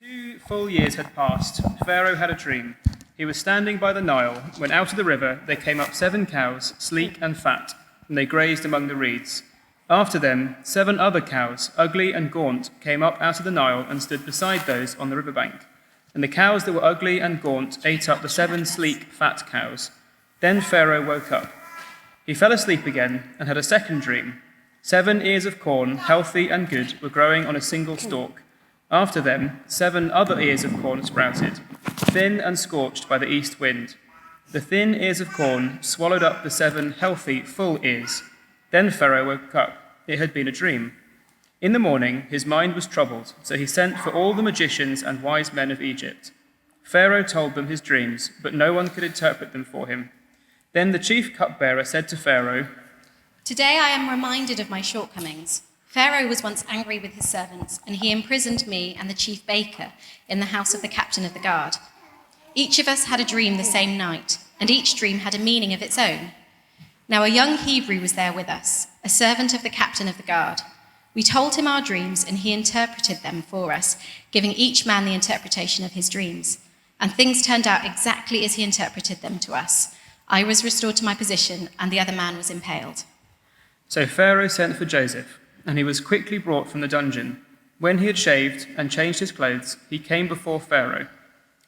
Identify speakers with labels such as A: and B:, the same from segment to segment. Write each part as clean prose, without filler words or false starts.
A: 2 full years had passed. Pharaoh had a dream. He was standing by the Nile when out of the river there came up 7 cows, sleek and fat, and they grazed among the reeds. After them, 7 other cows, ugly and gaunt, came up out of the Nile and stood beside those on the riverbank. And the cows that were ugly and gaunt ate up the 7 sleek, fat cows. Then Pharaoh woke up. He fell asleep again and had a second dream. 7 ears of corn, healthy and good, were growing on a single stalk. After them, 7 other ears of corn sprouted, thin and scorched by the east wind. The thin ears of corn swallowed up the 7 healthy, full ears. Then Pharaoh woke up. It had been a dream. In the morning, his mind was troubled, so he sent for all the magicians and wise men of Egypt. Pharaoh told them his dreams, but no one could interpret them for him. Then the chief cupbearer said to Pharaoh,
B: "Today I am reminded of my shortcomings. Pharaoh was once angry with his servants, and he imprisoned me and the chief baker in the house of the captain of the guard. Each of us had a dream the same night, and each dream had a meaning of its own. Now a young Hebrew was there with us, a servant of the captain of the guard. We told him our dreams, and he interpreted them for us, giving each man the interpretation of his dreams. And things turned out exactly as he interpreted them to us. I was restored to my position, and the other man was impaled."
A: So Pharaoh sent for Joseph, and he was quickly brought from the dungeon. When he had shaved and changed his clothes, he came before Pharaoh.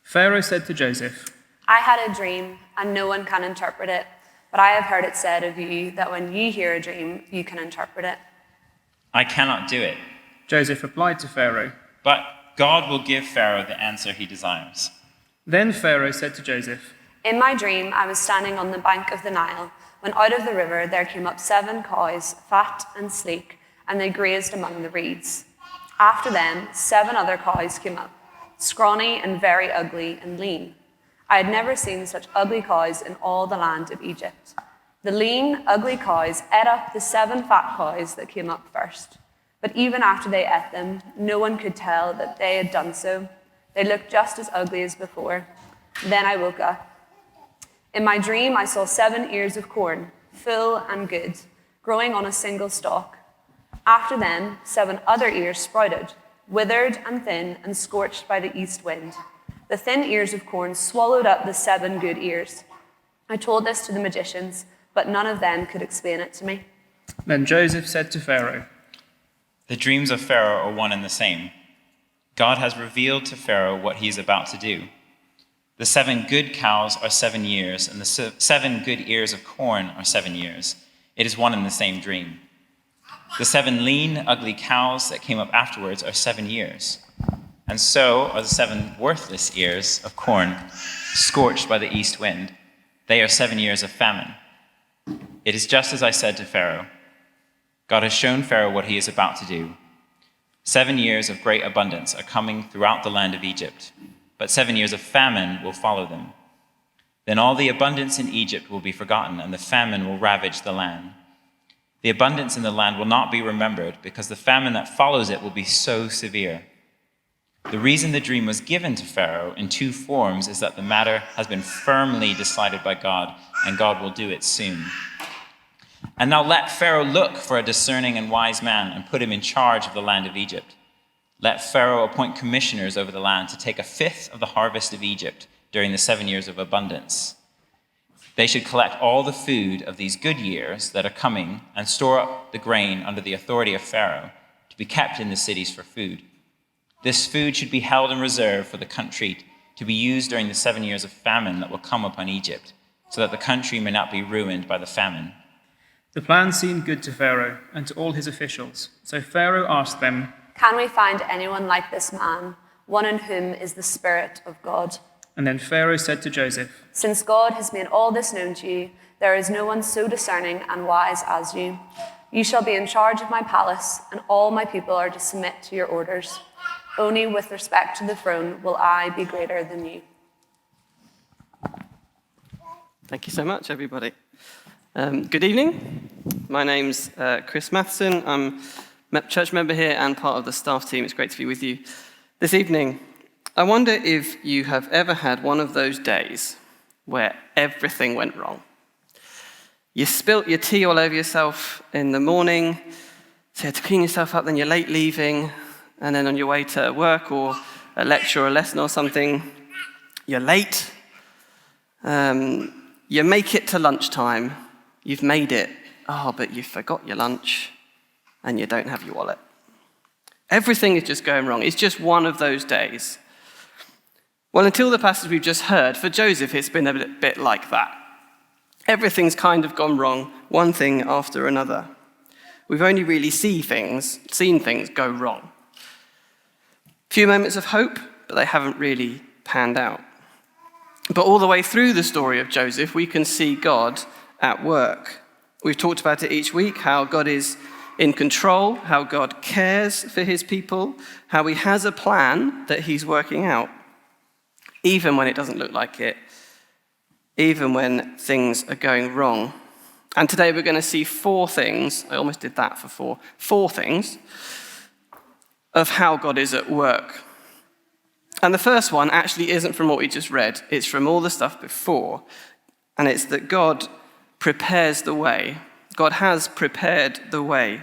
A: Pharaoh said to Joseph,
C: "I had a dream, and no one can interpret it, but I have heard it said of you that when you hear a dream, you can interpret it."
D: "I cannot do it."
A: Joseph replied to Pharaoh.
D: "But God will give Pharaoh the answer he desires."
A: Then Pharaoh said to Joseph,
C: "In my dream, I was standing on the bank of the Nile, when out of the river there came up 7 cows, fat and sleek, and they grazed among the reeds. After them, 7 other cows came up, scrawny and very ugly and lean. I had never seen such ugly cows in all the land of Egypt. The lean, ugly cows ate up the 7 fat cows that came up first. But even after they ate them, no one could tell that they had done so. They looked just as ugly as before. Then I woke up. In my dream, I saw 7 ears of corn, full and good, growing on a single stalk. After them, 7 other ears sprouted, withered and thin and scorched by the east wind. The thin ears of corn swallowed up the 7 good ears. I told this to the magicians, but none of them could explain it to me."
A: Then Joseph said to Pharaoh,
D: "The dreams of Pharaoh are one and the same. God has revealed to Pharaoh what he is about to do. The 7 good cows are 7 years, and the 7 good ears of corn are 7 years. It is one and the same dream. The 7 lean, ugly cows that came up afterwards are 7 years. And so are the 7 worthless ears of corn, scorched by the east wind. They are 7 years of famine. It is just as I said to Pharaoh. God has shown Pharaoh what he is about to do. 7 years of great abundance are coming throughout the land of Egypt, but 7 years of famine will follow them. Then all the abundance in Egypt will be forgotten, and the famine will ravage the land. The abundance in the land will not be remembered, because the famine that follows it will be so severe. The reason the dream was given to Pharaoh in 2 forms is that the matter has been firmly decided by God, and God will do it soon. And now let Pharaoh look for a discerning and wise man and put him in charge of the land of Egypt. Let Pharaoh appoint commissioners over the land to take 1/5 of the harvest of Egypt during the 7 years of abundance. They should collect all the food of these good years that are coming and store up the grain under the authority of Pharaoh to be kept in the cities for food. This food should be held in reserve for the country to be used during the 7 years of famine that will come upon Egypt, so that the country may not be ruined by the famine."
A: The plan seemed good to Pharaoh and to all his officials. So Pharaoh asked them,
C: "Can we find anyone like this man, one in whom is the Spirit of God?"
A: And then Pharaoh said to Joseph,
C: "Since God has made all this known to you, there is no one so discerning and wise as you. You shall be in charge of my palace, and all my people are to submit to your orders. Only with respect to the throne will I be greater than you."
E: Thank you so much, everybody. Good evening. My name's Chris Matheson. I'm a church member here and part of the staff team. It's great to be with you this evening. I wonder if you have ever had one of those days where everything went wrong. You spilt your tea all over yourself in the morning, so you had to clean yourself up, then you're late leaving, and then on your way to work or a lecture or a lesson or something. You're late. You make it to lunchtime. You've made it. Oh, but you forgot your lunch and you don't have your wallet. Everything is just going wrong. It's just one of those days. Well, until the passage we've just heard, for Joseph, it's been a bit like that. Everything's kind of gone wrong, one thing after another. We've only really seen things go wrong. Few moments of hope, but they haven't really panned out. But all the way through the story of Joseph, we can see God at work. We've talked about it each week, how God is in control, how God cares for his people, how he has a plan that he's working out, even when it doesn't look like it, even when things are going wrong. And today we're going to see 4 things. I almost did that for 4. 4 things of how God is at work. And the first one actually isn't from what we just read. It's from all the stuff before. And it's that God prepares the way. God has prepared the way.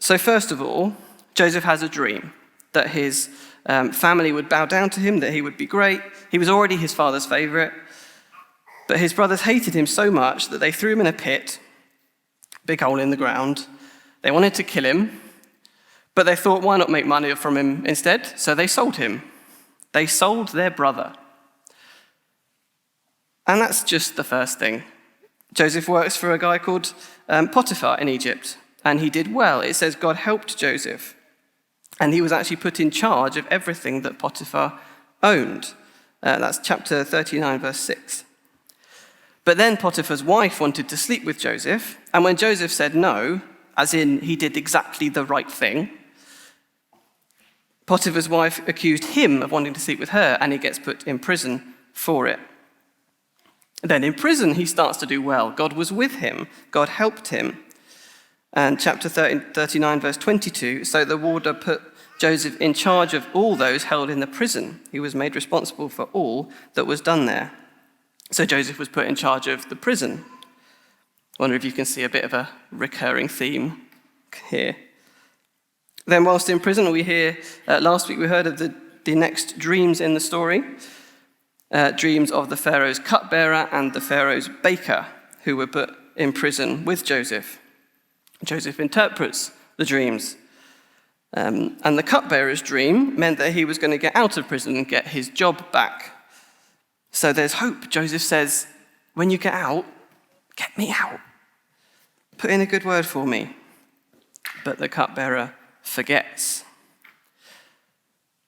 E: So first of all, Joseph has a dream that his family would bow down to him, that he would be great. He was already his father's favorite. But his brothers hated him so much that they threw him in a pit, big hole in the ground. They wanted to kill him, but they thought, why not make money from him instead? So they sold him. They sold their brother. And that's just the first thing. Joseph works for a guy called Potiphar in Egypt, and he did well. It says God helped Joseph, and he was actually put in charge of everything that Potiphar owned. That's chapter 39, verse 6. But then Potiphar's wife wanted to sleep with Joseph, and when Joseph said no, as in he did exactly the right thing, Potiphar's wife accused him of wanting to sleep with her, and he gets put in prison for it. Then in prison, he starts to do well. God was with him. God helped him. And chapter 39, verse 22, so the warder put Joseph in charge of all those held in the prison. He was made responsible for all that was done there. So Joseph was put in charge of the prison. I wonder if you can see a bit of a recurring theme here. Then whilst in prison, we hear, last week we heard of the next dreams in the story. Dreams of the Pharaoh's cupbearer and the Pharaoh's baker, who were put in prison with Joseph. Joseph interprets the dreams. And the cupbearer's dream meant that he was going to get out of prison and get his job back. So there's hope. Joseph says, when you get out, get me out. Put in a good word for me. But the cupbearer forgets.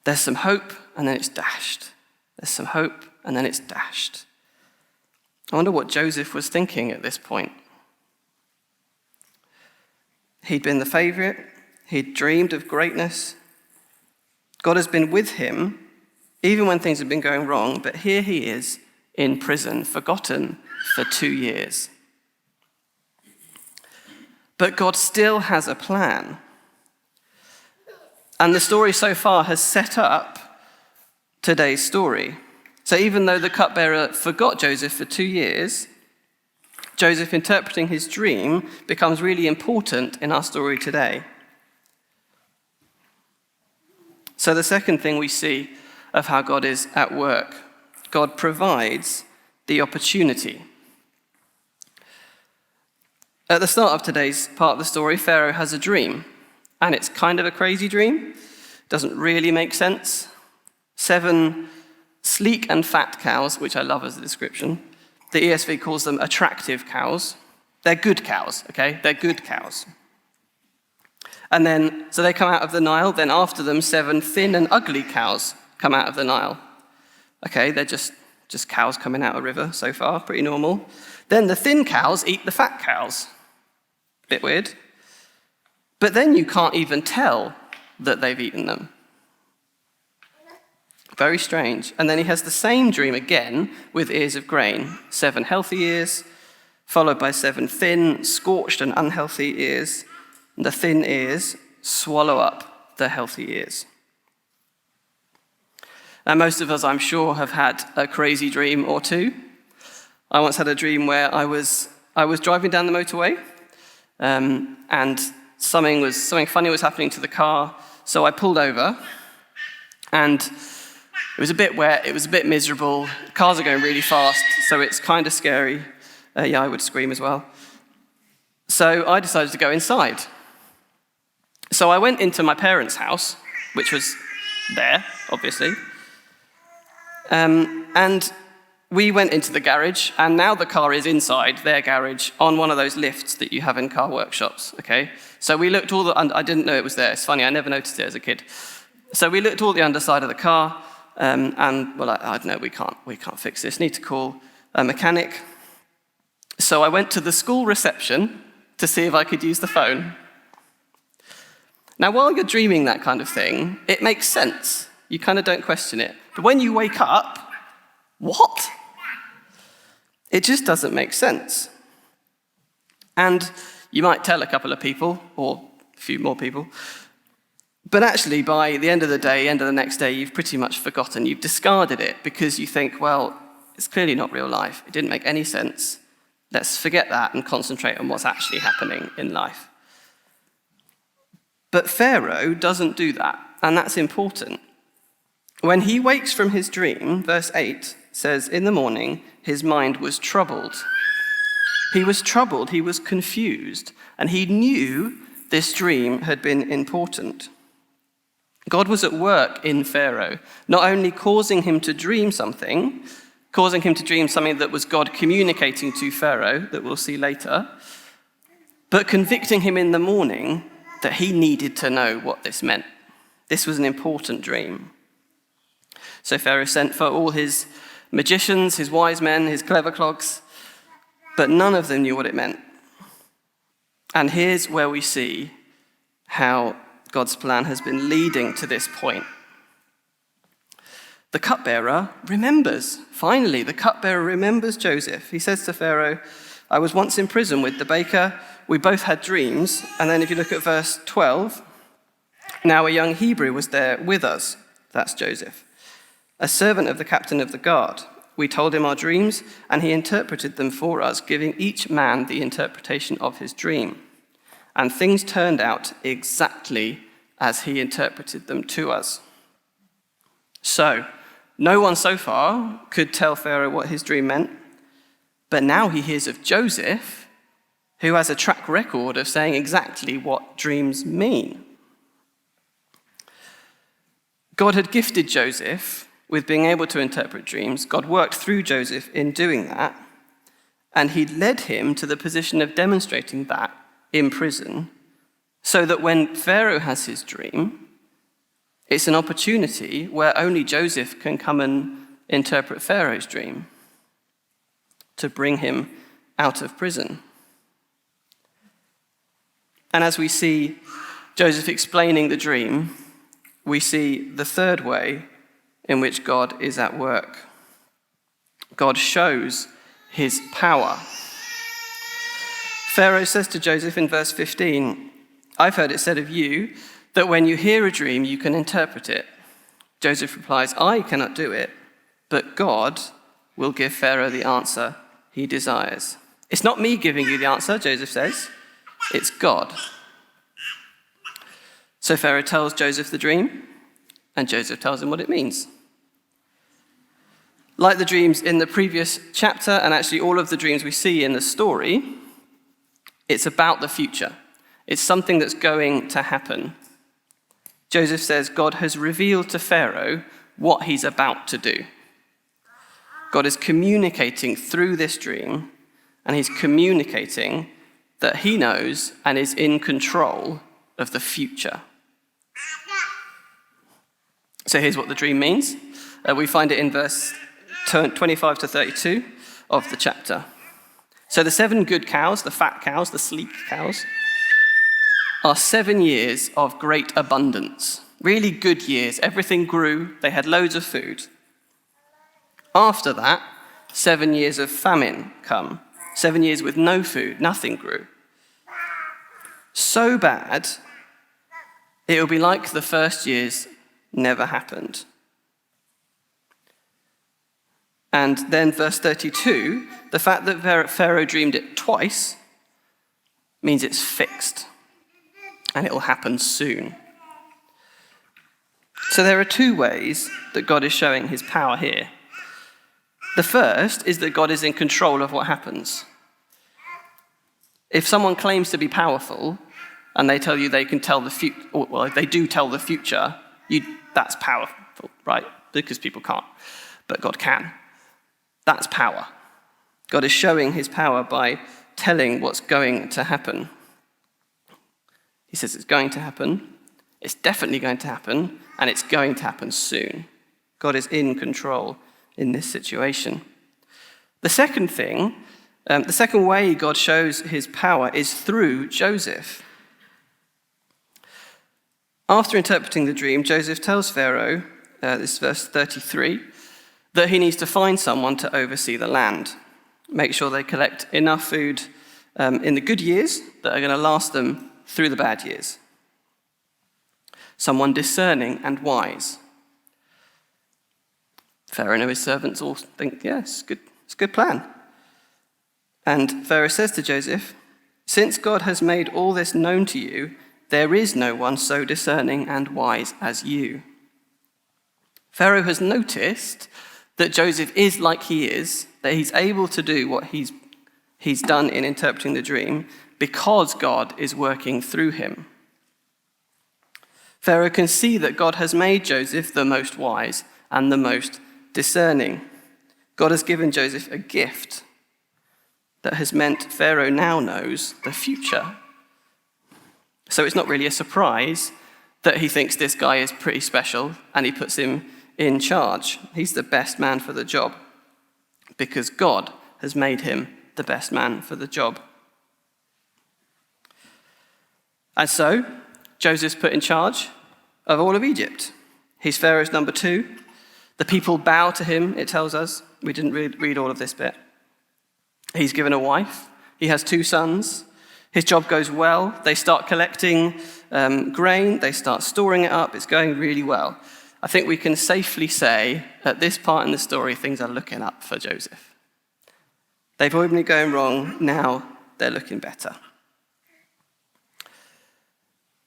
E: There's some hope, and then it's dashed. There's some hope, and then it's dashed. I wonder what Joseph was thinking at this point. He'd been the favorite. He'd dreamed of greatness. God has been with him, even when things have been going wrong, but here he is in prison, forgotten for 2 years. But God still has a plan. And the story so far has set up today's story. So even though the cupbearer forgot Joseph for 2 years, Joseph interpreting his dream becomes really important in our story today. So the second thing we see of how God is at work, God provides the opportunity. At the start of today's part of the story, Pharaoh has a dream, and it's kind of a crazy dream. Doesn't really make sense. 7 sleek and fat cows, which I love as a description. The ESV calls them attractive cows. They're good cows, okay? They're good cows. And then, so they come out of the Nile, then after them, 7 thin and ugly cows come out of the Nile. Okay, they're just cows coming out of a river so far, pretty normal. Then the thin cows eat the fat cows. Bit weird. But then you can't even tell that they've eaten them. Very strange. And then he has the same dream again with ears of grain. 7 healthy ears, followed by 7 thin, scorched and unhealthy ears. And the thin ears swallow up the healthy ears. And most of us, I'm sure, have had a crazy dream or two. I once had a dream where I was driving down the motorway, and something funny was happening to the car, so I pulled over, And it was a bit wet, it was a bit miserable, cars are going really fast, so it's kind of scary. Yeah, I would scream as well. So I decided to go inside. So I went into my parents' house, which was there, obviously. And we went into the garage, and now the car is inside their garage on one of those lifts that you have in car workshops, okay? So we looked and I didn't know it was there. It's funny, I never noticed it as a kid. So we looked all the underside of the car, and well, I don't know, we can't fix this. Need to call a mechanic. So I went to the school reception to see if I could use the phone. Now, while you're dreaming that kind of thing, it makes sense. You kind of don't question it. But when you wake up, what? It just doesn't make sense. And you might tell a couple of people, or a few more people, but actually by the end of the day, end of the next day, you've pretty much forgotten. You've discarded it because you think, well, it's clearly not real life. It didn't make any sense. Let's forget that and concentrate on what's actually happening in life. But Pharaoh doesn't do that, and that's important. When he wakes from his dream, verse 8 says, in the morning, his mind was troubled. He was troubled, he was confused, and he knew this dream had been important. God was at work in Pharaoh, not only causing him to dream something that was God communicating to Pharaoh, that we'll see later, but convicting him in the morning that he needed to know what this meant. This was an important dream. So Pharaoh sent for all his magicians, his wise men, his clever clogs, but none of them knew what it meant. And here's where we see how God's plan has been leading to this point. The cupbearer remembers. Finally, the cupbearer remembers Joseph. He says to Pharaoh, I was once in prison with the baker. We both had dreams. And then if you look at verse 12, now a young Hebrew was there with us. That's Joseph, a servant of the captain of the guard. We told him our dreams, and he interpreted them for us, giving each man the interpretation of his dream. And things turned out exactly as he interpreted them to us. So, no one so far could tell Pharaoh what his dream meant, but now he hears of Joseph, who has a track record of saying exactly what dreams mean. God had gifted Joseph with being able to interpret dreams. God worked through Joseph in doing that, and he led him to the position of demonstrating that in prison, so that when Pharaoh has his dream, it's an opportunity where only Joseph can come and interpret Pharaoh's dream to bring him out of prison. And as we see Joseph explaining the dream, we see the third way in which God is at work. God shows his power. Pharaoh says to Joseph in verse 15, I've heard it said of you that when you hear a dream, you can interpret it. Joseph replies, I cannot do it, but God will give Pharaoh the answer he desires. It's not me giving you the answer, Joseph says. It's God. So Pharaoh tells Joseph the dream, and Joseph tells him what it means. Like the dreams in the previous chapter, and actually all of the dreams we see in the story, it's about the future. It's something that's going to happen. Joseph says God has revealed to Pharaoh what he's about to do. God is communicating through this dream, and he's communicating that he knows and is in control of the future. So here's what the dream means. We find it in verse 25 to 32 of the chapter. So the 7 good cows, the fat cows, the sleek cows, are 7 years of great abundance. Really good years. Everything grew. They had loads of food. After that, 7 years of famine come. 7 years with no food. Nothing grew. So bad, it will be like the first years never happened. And then verse 32, the fact that Pharaoh dreamed it twice means it's fixed. And it will happen soon. So there are two ways that God is showing his power here. The first is that God is in control of what happens. If someone claims to be powerful and they tell you they can tell the future, well, if they do tell the future, that's powerful, right? Because people can't, but God can. That's power. God is showing his power by telling what's going to happen. He says it's going to happen, it's definitely going to happen, and it's going to happen soon. God is in control in this situation. The second thing, the second way God shows his power is through Joseph. After interpreting the dream, Joseph tells Pharaoh, this is verse 33, that he needs to find someone to oversee the land. Make sure they collect enough food in the good years that are going to last them through the bad years. Someone discerning and wise. Pharaoh and his servants all think, yes, it's a good plan. And Pharaoh says to Joseph, since God has made all this known to you, there is no one so discerning and wise as you. Pharaoh has noticed that Joseph is like he is, that he's able to do what he's done in interpreting the dream because God is working through him. Pharaoh can see that God has made Joseph the most wise and the most discerning. God has given Joseph a gift that has meant Pharaoh now knows the future. So it's not really a surprise that he thinks this guy is pretty special and he puts him in charge. He's the best man for the job because God has made him the best man for the job. And so, Joseph's put in charge of all of Egypt. He's Pharaoh's number 2. The people bow to him, it tells us. We didn't read all of this bit. He's given a wife. He has 2 sons. His job goes well. They start collecting grain. They start storing it up. It's going really well. I think we can safely say at this part in the story, things are looking up for Joseph. They've already been going wrong. Now they're looking better.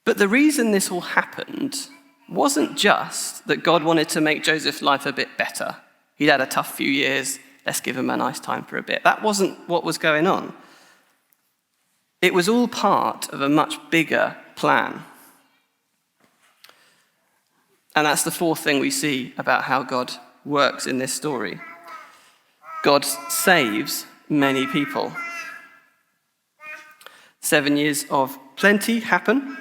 E: But the reason this all happened wasn't just that God wanted to make Joseph's life a bit better. He'd had a tough few years. Let's give him a nice time for a bit. That wasn't what was going on. It was all part of a much bigger plan. And that's the fourth thing we see about how God works in this story. God saves many people. 7 years of plenty happen.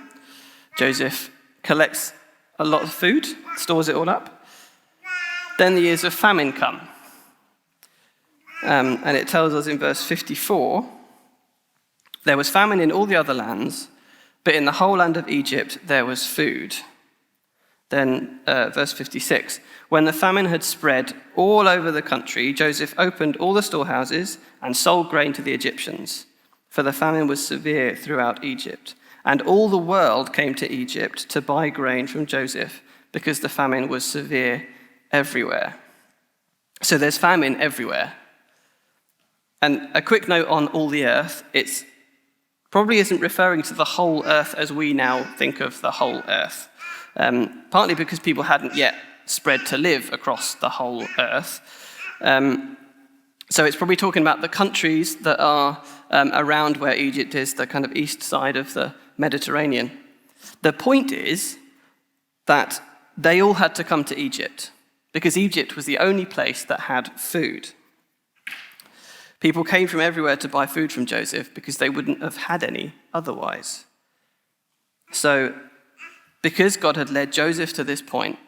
E: Joseph collects a lot of food, stores it all up. Then the years of famine come. And it tells us in verse 54, there was famine in all the other lands, but in the whole land of Egypt there was food. Then verse 56, when the famine had spread all over the country, Joseph opened all the storehouses and sold grain to the Egyptians, for the famine was severe throughout Egypt. And all the world came to Egypt to buy grain from Joseph because the famine was severe everywhere. So there's famine everywhere. And a quick note on all the earth, it probably isn't referring to the whole earth as we now think of the whole earth. Partly because people hadn't yet spread to live across the whole earth. So it's probably talking about the countries that are around where Egypt is, the kind of east side of the Mediterranean. The point is that they all had to come to Egypt because Egypt was the only place that had food. People came from everywhere to buy food from Joseph because they wouldn't have had any otherwise. So, because God had led Joseph to this point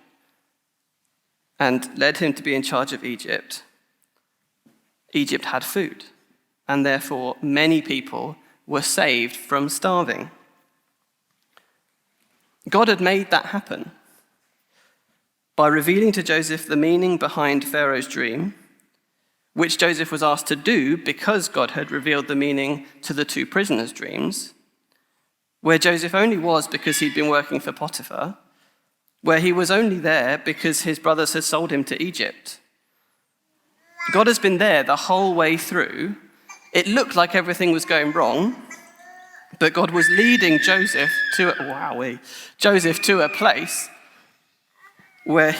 E: and led him to be in charge of Egypt, Egypt had food, and therefore many people were saved from starving. God had made that happen by revealing to Joseph the meaning behind Pharaoh's dream, which Joseph was asked to do because God had revealed the meaning to the 2 prisoners' dreams, where Joseph only was because he'd been working for Potiphar, where he was only there because his brothers had sold him to Egypt. God has been there the whole way through. It looked like everything was going wrong, but God was leading Joseph to a place where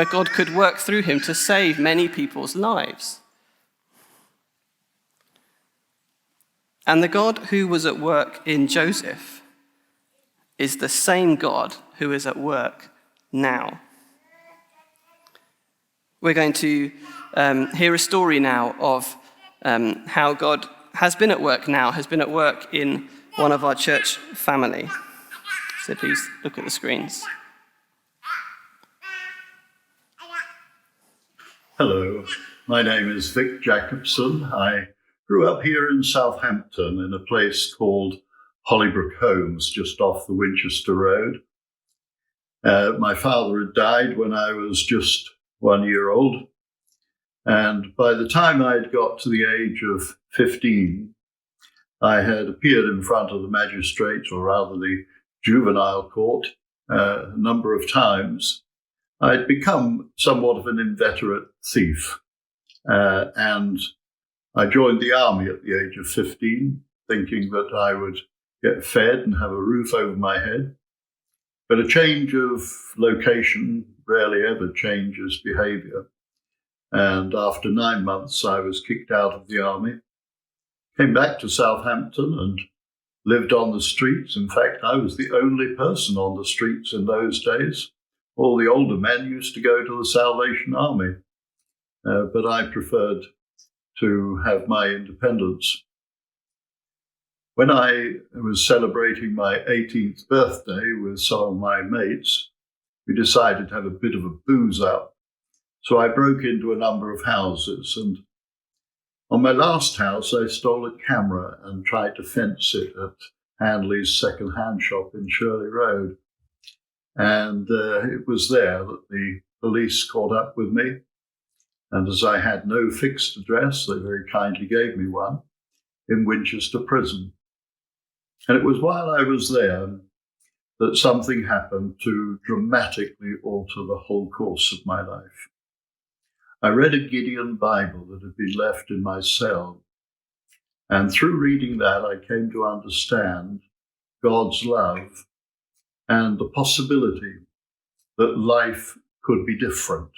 E: God could work through him to save many people's lives. And the God who was at work in Joseph is the same God who is at work now. We're going to hear a story now of how God has been at work in one of our church family. So please look at the screens.
F: Hello, my name is Vic Jacobson. I grew up here in Southampton in a place called Hollybrook Homes, just off the Winchester Road. My father had died when I was just 1 year old. And by the time I'd got to the age of 15, I had appeared in front of the magistrate, or rather the juvenile court, a number of times. I'd become somewhat of an inveterate thief. And I joined the army at the age of 15, thinking that I would get fed and have a roof over my head. But a change of location rarely ever changes behavior. And after 9 months, I was kicked out of the army, came back to Southampton and lived on the streets. In fact, I was the only person on the streets in those days. All the older men used to go to the Salvation Army, but I preferred to have my independence. When I was celebrating my 18th birthday with some of my mates, we decided to have a bit of a booze up. So I broke into a number of houses, and on my last house, I stole a camera and tried to fence it at Handley's second-hand shop in Shirley Road. And it was there that the police caught up with me. And as I had no fixed address, they very kindly gave me one in Winchester Prison. And it was while I was there that something happened to dramatically alter the whole course of my life. I read a Gideon Bible that had been left in my cell. And through reading that, I came to understand God's love and the possibility that life could be different.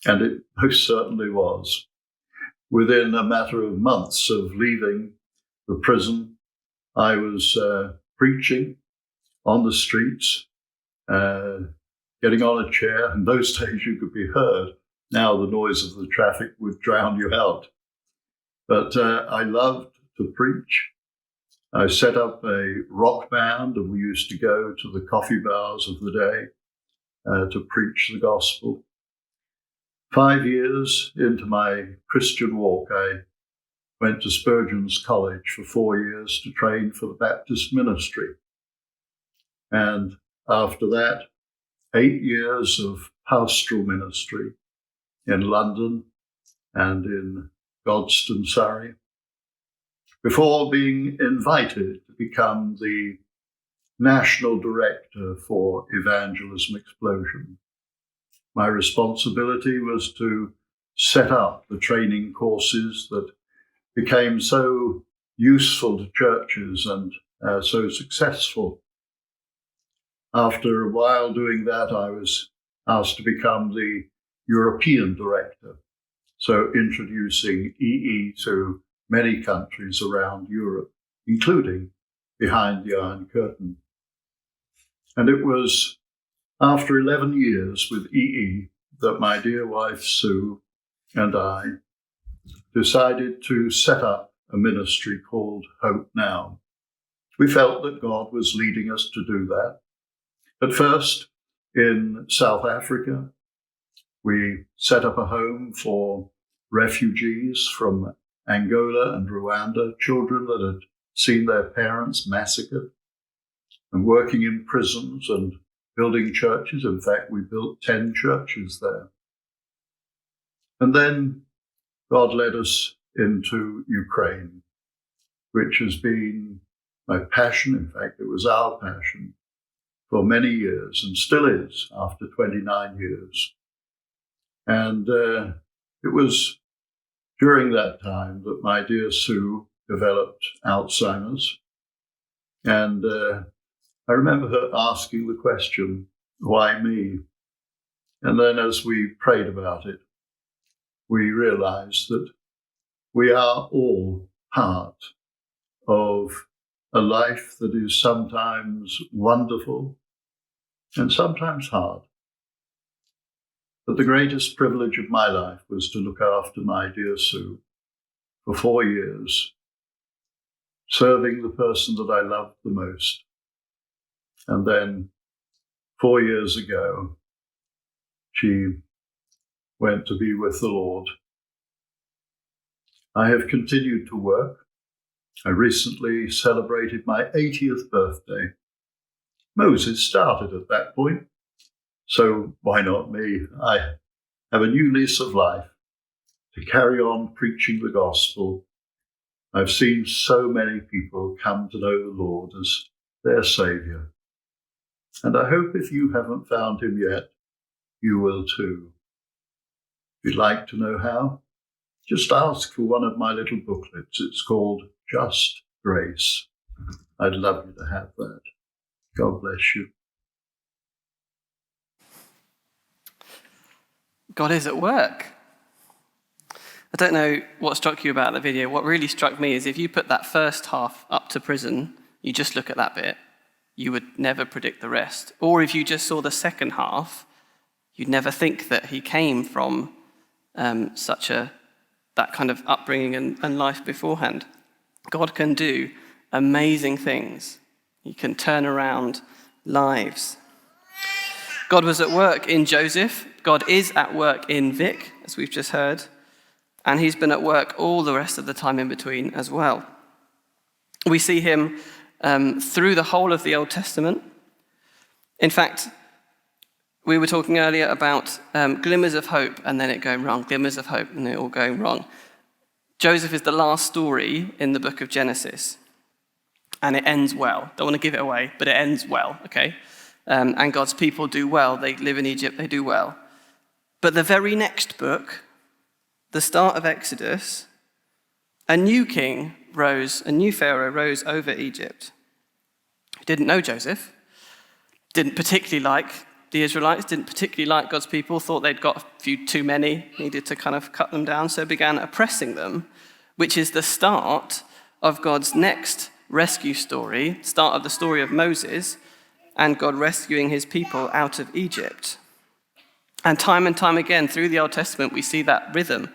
F: And it most certainly was. Within a matter of months of leaving the prison, I was preaching on the streets, getting on a chair. In those days, you could be heard. Now the noise of the traffic would drown you out. But I loved to preach. I set up a rock band, and we used to go to the coffee bars of the day to preach the gospel. 5 years into my Christian walk, I went to Spurgeon's College for 4 years to train for the Baptist ministry. And after that, 8 years of pastoral ministry in London and in Godstone, Surrey, before being invited to become the National Director for Evangelism Explosion. My responsibility was to set up the training courses that became so useful to churches and so successful. After a while doing that, I was asked to become the European Director, so introducing EE to many countries around Europe, including behind the Iron Curtain. And it was after 11 years with EE that my dear wife Sue and I decided to set up a ministry called Hope Now. We felt that God was leading us to do that. At first, in South Africa, we set up a home for refugees from Angola and Rwanda, children that had seen their parents massacred, and working in prisons and building churches. In fact, we built 10 churches there. And then God led us into Ukraine, which has been my passion. In fact, it was our passion for many years and still is after 29 years. And it was during that time that my dear Sue developed Alzheimer's. And I remember her asking the question, Why me? And then as we prayed about it, we realized that we are all part of a life that is sometimes wonderful and sometimes hard. But the greatest privilege of my life was to look after my dear Sue for 4 years, serving the person that I loved the most. And then 4 years ago, she went to be with the Lord. I have continued to work. I recently celebrated my 80th birthday. Moses started at that point, so why not me? I have a new lease of life to carry on preaching the gospel. I've seen so many people come to know the Lord as their Saviour. And I hope if you haven't found him yet, you will too. If you'd like to know how, just ask for one of my little booklets. It's called Just Grace. I'd love you to have that. God bless you.
E: God is at work. I don't know what struck you about the video. What really struck me is if you put that first half up to prison, you just look at that bit, you would never predict the rest. Or if you just saw the second half, you'd never think that he came from that kind of upbringing and life beforehand. God can do amazing things. He can turn around lives. God was at work in Joseph. God is at work in Vic, as we've just heard. And he's been at work all the rest of the time in between as well. We see him through the whole of the Old Testament. In fact, we were talking earlier about glimmers of hope and then it going wrong, glimmers of hope and it all going wrong. Joseph is the last story in the book of Genesis. And it ends well. Don't want to give it away, but it ends well, okay? And God's people do well. They live in Egypt, they do well. But the very next book, the start of Exodus, a new king rose, a new Pharaoh rose over Egypt. He didn't know Joseph, didn't particularly like the Israelites, didn't particularly like God's people, thought they'd got a few too many, needed to kind of cut them down, so began oppressing them, which is the start of God's next rescue story, start of the story of Moses, and God rescuing his people out of Egypt. And time again through the Old Testament, we see that rhythm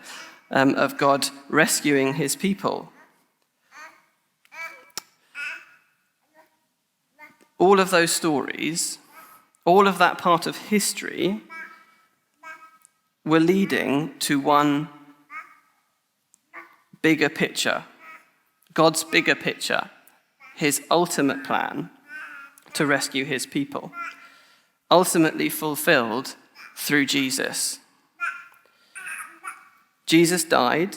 E: of God rescuing his people. All of those stories, all of that part of history were leading to one bigger picture, God's bigger picture, his ultimate plan to rescue his people, ultimately fulfilled through Jesus. Jesus died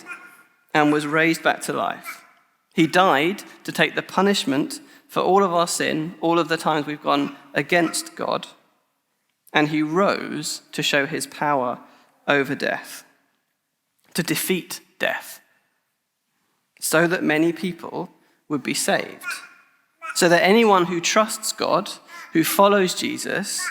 E: and was raised back to life. He died to take the punishment for all of our sin, all of the times we've gone against God, and he rose to show his power over death, to defeat death, so that many people would be saved. So that anyone who trusts God, who follows Jesus,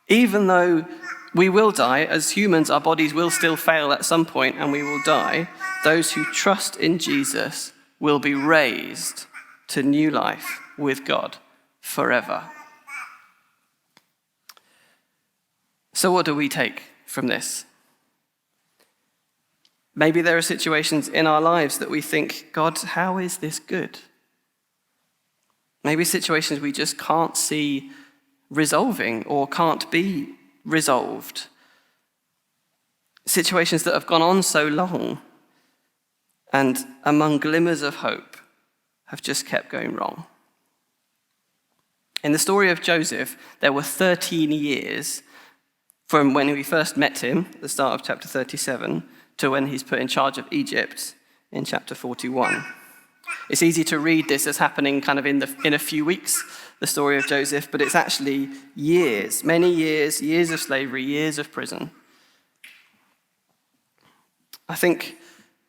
E: even though we will die, as humans, our bodies will still fail at some point and we will die, those who trust in Jesus will be raised to new life with God forever. So what do we take from this? Maybe there are situations in our lives that we think, God, how is this good? Maybe situations we just can't see resolving or can't be resolved. Situations that have gone on so long and among glimmers of hope have just kept going wrong. In the story of Joseph, there were 13 years from when we first met him, at the start of chapter 37, to when he's put in charge of Egypt in chapter 41. It's easy to read this as happening kind of in a few weeks, the story of Joseph, but it's actually years, many years, years of slavery, years of prison. I think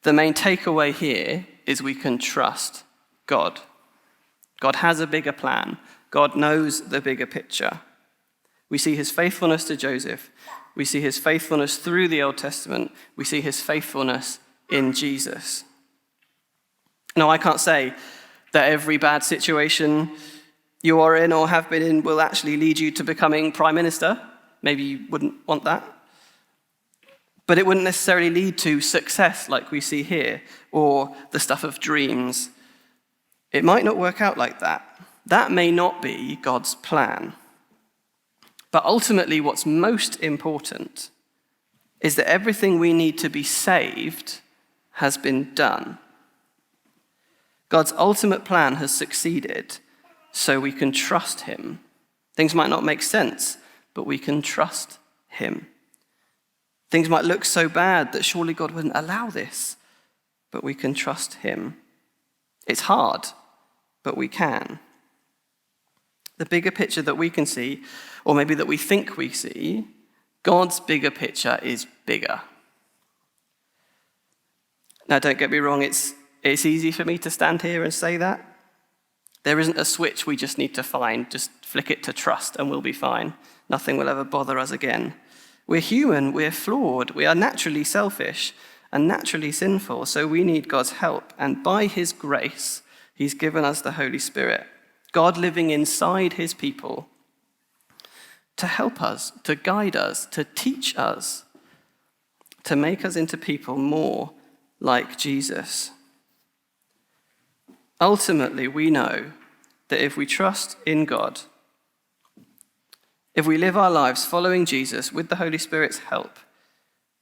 E: the main takeaway here is we can trust God. God has a bigger plan. God knows the bigger picture. We see his faithfulness to Joseph. We see his faithfulness through the Old Testament. We see his faithfulness in Jesus. Now, I can't say that every bad situation you are in or have been in will actually lead you to becoming prime minister. Maybe you wouldn't want that. But it wouldn't necessarily lead to success like we see here, or the stuff of dreams. It might not work out like that. That may not be God's plan. But ultimately, what's most important is that everything we need to be saved has been done. God's ultimate plan has succeeded, so we can trust him. Things might not make sense, but we can trust him. Things might look so bad that surely God wouldn't allow this, but we can trust him. It's hard, but we can. The bigger picture that we can see, or maybe that we think we see, God's bigger picture is bigger. Now, don't get me wrong, it's easy for me to stand here and say that. There isn't a switch we just need to find. Just flick it to trust and we'll be fine. Nothing will ever bother us again. We're human, we're flawed, we are naturally selfish and naturally sinful, so we need God's help. And by his grace, he's given us the Holy Spirit, God living inside his people, to help us, to guide us, to teach us, to make us into people more like Jesus. Ultimately, we know that if we trust in God, if we live our lives following Jesus with the Holy Spirit's help,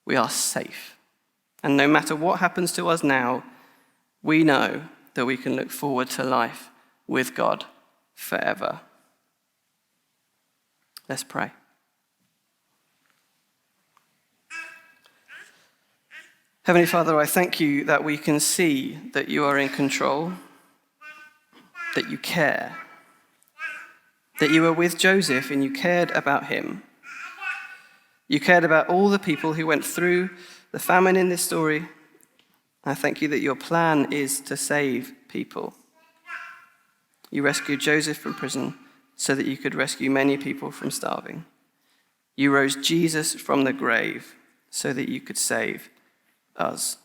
E: we are safe. And no matter what happens to us now, we know that we can look forward to life with God forever. Let's pray. Heavenly Father, I thank you that we can see that you are in control, that you care, that you were with Joseph and you cared about him. You cared about all the people who went through the famine in this story. I thank you that your plan is to save people. You rescued Joseph from prison so that you could rescue many people from starving. You rose Jesus from the grave so that you could save us.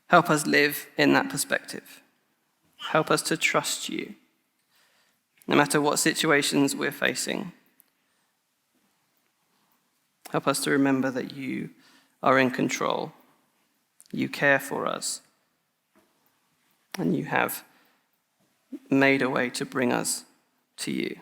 E: Help us live in that perspective. Help us to trust you, no matter what situations we're facing. Help us to remember that you are in control. You care for us. And you have made a way to bring us to you.